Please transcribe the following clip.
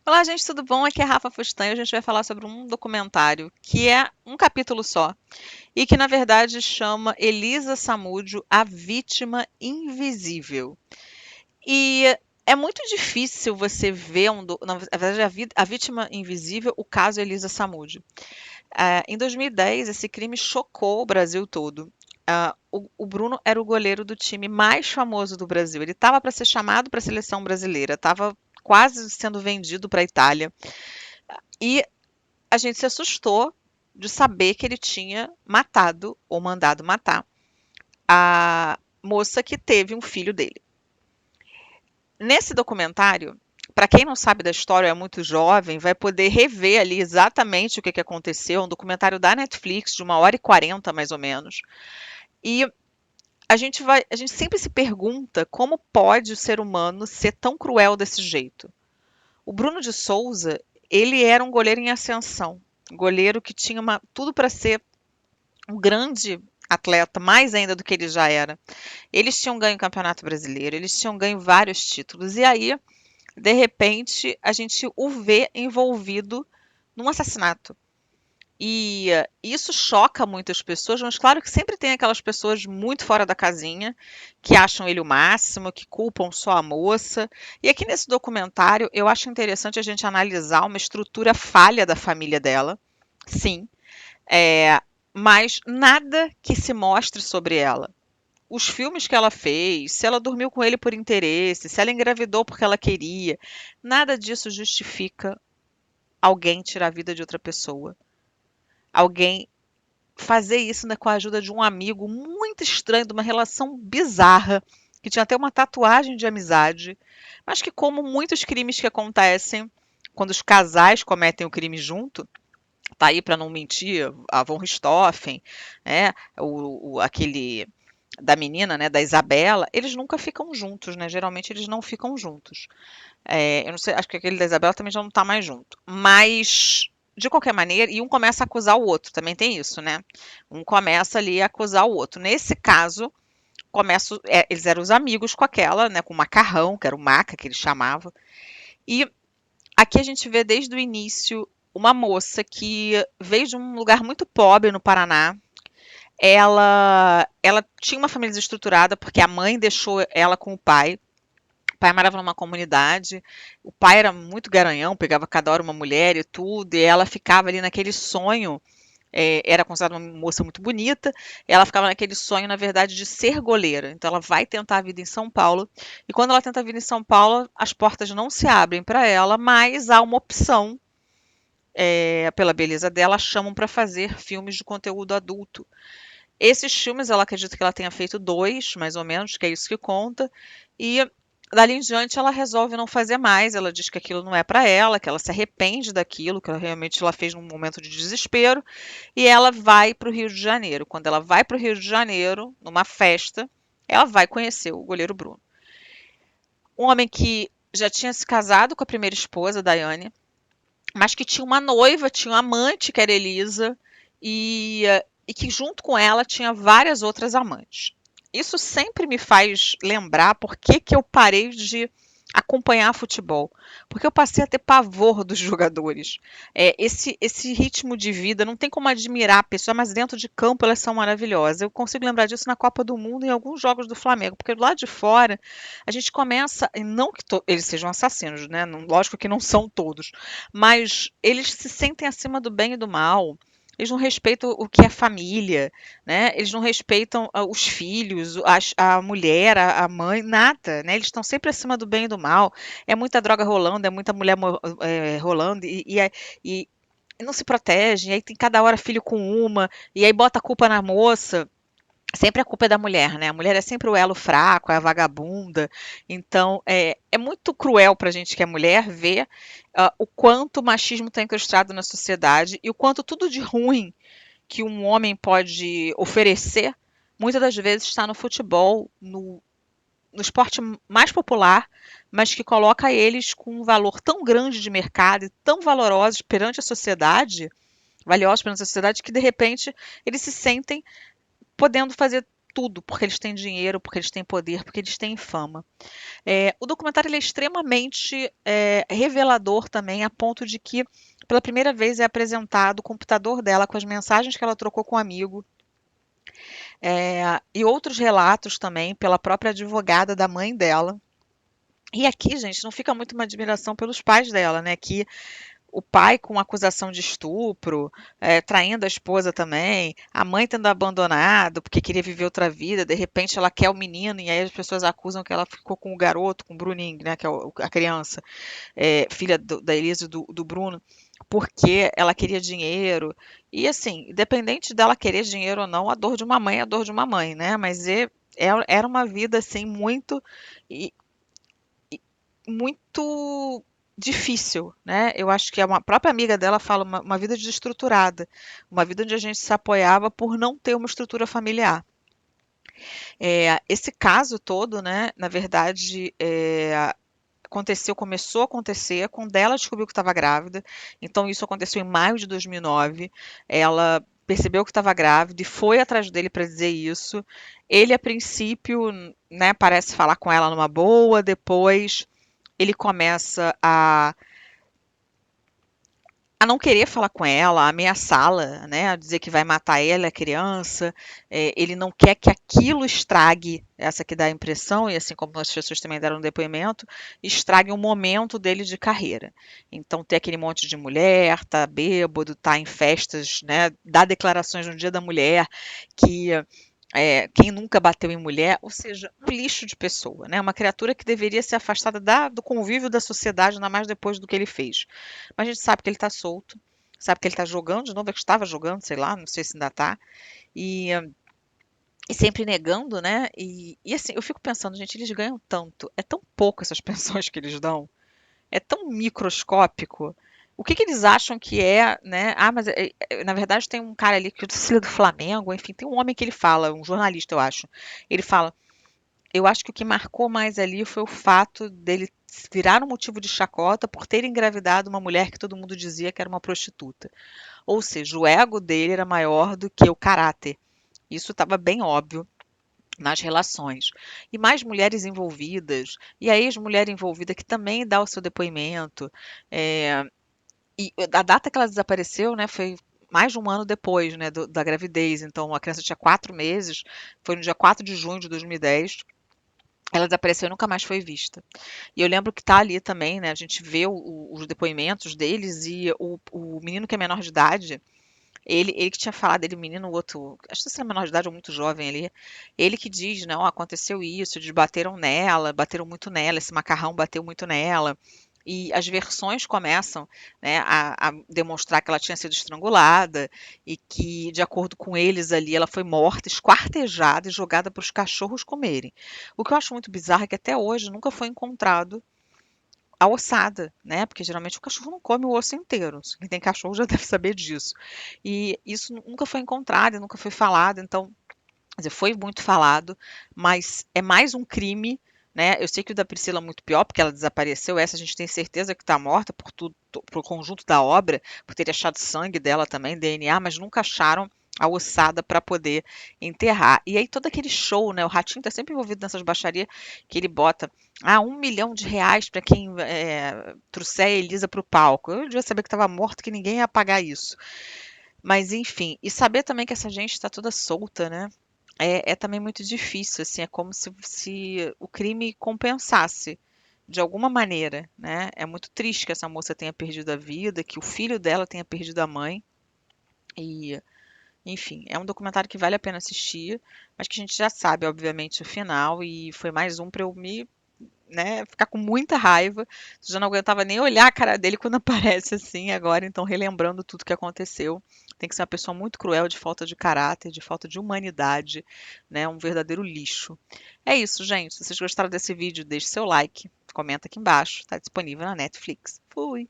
Olá, gente, tudo bom? Aqui é a Rafa Fustan e a gente vai falar sobre um documentário que é um capítulo só e que, na verdade, chama Elisa Samúdio, a Vítima Invisível. E é muito difícil você ver na verdade, a Vítima Invisível, o caso Elisa Samúdio. Em 2010, esse crime chocou o Brasil todo. O Bruno era o goleiro do time mais famoso do Brasil. Ele estava para ser chamado para a seleção brasileira, estava quase sendo vendido para a Itália. E a gente se assustou de saber que ele tinha matado ou mandado matar a moça que teve um filho dele. Nesse documentário, para quem não sabe da história, é muito jovem, vai poder rever ali exatamente o que aconteceu. É um documentário da Netflix, de 1h40 mais ou menos. E a gente sempre se pergunta como pode o ser humano ser tão cruel desse jeito. O Bruno de Souza, ele era um goleiro em ascensão, goleiro que tinha tudo para ser um grande atleta, mais ainda do que ele já era. Eles tinham ganho o Campeonato Brasileiro, eles tinham ganho vários títulos, e aí, de repente, a gente o vê envolvido num assassinato. E isso choca muitas pessoas, mas claro que sempre tem aquelas pessoas muito fora da casinha, que acham ele o máximo, que culpam só a moça. E aqui nesse documentário, eu acho interessante a gente analisar uma estrutura falha da família dela, sim, mas nada que se mostre sobre ela. Os filmes que ela fez, se ela dormiu com ele por interesse, se ela engravidou porque ela queria, nada disso justifica alguém tirar a vida de outra pessoa. Alguém fazer isso, né, com a ajuda de um amigo muito estranho, de uma relação bizarra, que tinha até uma tatuagem de amizade, mas que, como muitos crimes que acontecem quando os casais cometem o crime junto, tá aí para não mentir, a von Richthofen, né, aquele da menina, né, da Isabela, eles nunca ficam juntos, né? Geralmente eles não ficam juntos. Eu não sei, acho que aquele da Isabela também já não tá mais junto. Mas, de qualquer maneira, e um começa a acusar o outro, também tem isso, né? Um começa ali a acusar o outro. Nesse caso, eles eram os amigos com aquela, né, com o Macarrão, que era o Maca que ele chamava. E aqui a gente vê desde o início uma moça que veio de um lugar muito pobre no Paraná. Ela tinha uma família desestruturada porque a mãe deixou ela com o pai. O pai morava numa comunidade, o pai era muito garanhão, pegava cada hora uma mulher e tudo, e ela ficava ali naquele sonho, era considerada uma moça muito bonita, ela ficava naquele sonho, na verdade, de ser goleira. Então ela vai tentar a vida em São Paulo, e quando ela tenta a vida em São Paulo, as portas não se abrem para ela, mas há uma opção, pela beleza dela, a chamam para fazer filmes de conteúdo adulto. Esses filmes, ela acredita que ela tenha feito 2, mais ou menos, que é isso que conta, e dali em diante ela resolve não fazer mais, ela diz que aquilo não é para ela, que ela se arrepende daquilo, que ela realmente ela fez num momento de desespero, e ela vai para o Rio de Janeiro. Quando ela vai para o Rio de Janeiro, numa festa, ela vai conhecer o goleiro Bruno. Um homem que já tinha se casado com a primeira esposa, Daiane, mas que tinha uma noiva, tinha uma amante, que era Elisa, e que junto com ela tinha várias outras amantes. Isso sempre me faz lembrar por que, que eu parei de acompanhar futebol. Porque eu passei a ter pavor dos jogadores. Esse ritmo de vida, não tem como admirar a pessoa, mas dentro de campo elas são maravilhosas. Eu consigo lembrar disso na Copa do Mundo e em alguns jogos do Flamengo, porque do lado de fora a gente começa, e não que eles sejam assassinos, né? Lógico que não são todos, mas eles se sentem acima do bem e do mal. Eles não respeitam o que é família, né? Eles não respeitam os filhos, a mulher, a mãe, nada, né? Eles estão sempre acima do bem e do mal. É muita droga rolando, é muita mulher rolando e não se protege. E aí tem cada hora filho com uma, e aí bota a culpa na moça. Sempre a culpa é da mulher, né? A mulher é sempre o elo fraco, é a vagabunda. Então, é muito cruel para a gente que é mulher ver o quanto o machismo está incrustado na sociedade e o quanto tudo de ruim que um homem pode oferecer, muitas das vezes está no futebol, no esporte mais popular, mas que coloca eles com um valor tão grande de mercado e tão valorosos perante a sociedade, valiosos perante a sociedade, que de repente eles se sentem podendo fazer tudo, porque eles têm dinheiro, porque eles têm poder, porque eles têm fama. O documentário ele é extremamente revelador também, a ponto de que, pela primeira vez, é apresentado o computador dela com as mensagens que ela trocou com um amigo, e outros relatos também pela própria advogada da mãe dela. E aqui, gente, não fica muito uma admiração pelos pais dela, né? Que o pai com acusação de estupro, traindo a esposa também, a mãe tendo abandonado porque queria viver outra vida, de repente ela quer o menino e aí as pessoas acusam que ela ficou com o garoto, com o Bruninho, né, que é a criança, filha da Elisa e do Bruno, porque ela queria dinheiro. E assim, independente dela querer dinheiro ou não, a dor de uma mãe é a dor de uma mãe, né? Mas era uma vida assim muito muito difícil, né? Eu acho que a própria amiga dela fala uma vida desestruturada, uma vida onde a gente se apoiava por não ter uma estrutura familiar. Esse caso todo, né, na verdade, começou a acontecer quando ela descobriu que estava grávida. Então isso aconteceu em maio de 2009. Ela percebeu que estava grávida e foi atrás dele para dizer isso. Ele, a princípio, né, parece falar com ela numa boa, depois ele começa a não querer falar com ela, a ameaçá-la, né, a dizer que vai matar ela, a criança. Ele não quer que aquilo estrague, essa que dá a impressão, e assim como as pessoas também deram um depoimento, estrague um momento dele de carreira. Então, ter aquele monte de mulher, tá bêbado, tá em festas, né, dá declarações no Dia da Mulher, que quem nunca bateu em mulher, ou seja, um lixo de pessoa, né? Uma criatura que deveria ser afastada do convívio da sociedade, ainda mais depois do que ele fez. Mas a gente sabe que ele está solto, sabe que ele está jogando de novo, é que estava jogando, sei lá, não sei se ainda está, e, e sempre negando, né? E assim, eu fico pensando, gente, eles ganham tanto, é tão pouco essas pensões que eles dão, é tão microscópico. O que, que eles acham que é, né? Ah, mas na verdade tem um cara ali que é do Flamengo, enfim, tem um homem que ele fala, um jornalista, eu acho. Ele fala: eu acho que o que marcou mais ali foi o fato dele virar um motivo de chacota por ter engravidado uma mulher que todo mundo dizia que era uma prostituta. Ou seja, o ego dele era maior do que o caráter. Isso estava bem óbvio nas relações. E mais mulheres envolvidas, e a ex-mulher envolvida que também dá o seu depoimento. É, e a data que ela desapareceu, né, foi mais de um ano depois, né, da gravidez. Então, a criança tinha 4 meses, foi no dia 4 de junho de 2010. Ela desapareceu e nunca mais foi vista. E eu lembro que tá ali também, né? A gente vê os depoimentos deles e o menino que é menor de idade, ele que tinha falado, ele, menino, o outro, acho que se é menor de idade ou muito jovem ali, ele que diz, não, aconteceu isso, eles bateram nela, bateram muito nela, esse macarrão bateu muito nela. E as versões começam, né, a demonstrar que ela tinha sido estrangulada e que, de acordo com eles ali, ela foi morta, esquartejada e jogada para os cachorros comerem. O que eu acho muito bizarro é que até hoje nunca foi encontrado a ossada, né? Porque geralmente o cachorro não come o osso inteiro. Quem tem cachorro já deve saber disso. E isso nunca foi encontrado, nunca foi falado. Então, quer dizer, foi muito falado, mas é mais um crime, né? Eu sei que o da Priscila é muito pior, porque ela desapareceu. Essa a gente tem certeza que está morta por tudo, por conjunto da obra, por ter achado sangue dela também, DNA, mas nunca acharam a ossada para poder enterrar. E aí todo aquele show, né? O Ratinho tá sempre envolvido nessas baixarias que ele bota. Ah, R$ 1 milhão para quem trouxer a Elisa para o palco. Eu devia saber que estava morto, que ninguém ia pagar isso. Mas enfim, e saber também que essa gente está toda solta, né? É também muito difícil, assim, é como se o crime compensasse de alguma maneira, né? É muito triste que essa moça tenha perdido a vida, que o filho dela tenha perdido a mãe. E, enfim, é um documentário que vale a pena assistir, mas que a gente já sabe, obviamente, o final, e foi mais um para eu me, né, ficar com muita raiva. Já não aguentava nem olhar a cara dele quando aparece assim agora, então relembrando tudo que aconteceu. Tem que ser uma pessoa muito cruel, de falta de caráter, de falta de humanidade, né? Um verdadeiro lixo. É isso, gente. Se vocês gostaram desse vídeo, deixe seu like, comenta aqui embaixo. Está disponível na Netflix. Fui!